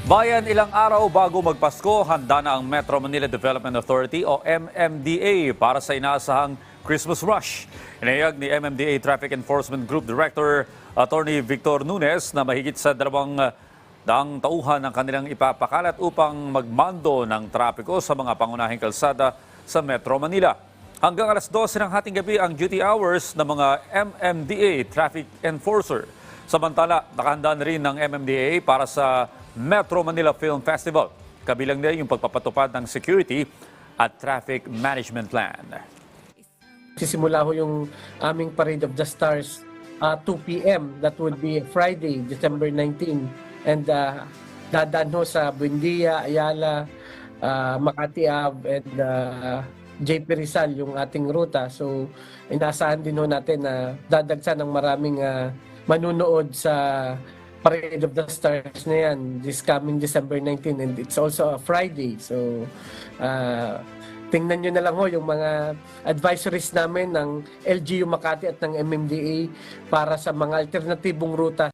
Bayan ilang araw bago magpasko, handa na ang Metro Manila Development Authority o MMDA para sa inaasahang Christmas rush. Inayag ni MMDA Traffic Enforcement Group Director Attorney Victor Nunes na mahigit sa 200 tauhan ang kanilang ipapakalat upang magmando ng trapiko sa mga pangunahing kalsada sa Metro Manila. Hanggang alas 12 ng hating gabi ang duty hours ng mga MMDA Traffic Enforcer. Samantala, nakahanda na rin ng MMDA para sa Metro Manila Film Festival. Kabilang na yung pagpapatupad ng security at traffic management plan. Sisimula ho yung aming Parade of the Stars 2 p.m. That would be Friday, December 19. And dadaan ho sa Buendia, Ayala, Makati Ave, and JP Rizal yung ating ruta. So inaasahan din ho natin na dadagsa ng maraming manunood sa Parade of the Stars na yan this coming December 19, and it's also a Friday. So tingnan nyo na lang ho yung mga advisories namin ng LGU Makati at ng MMDA para sa mga alternatibong ruta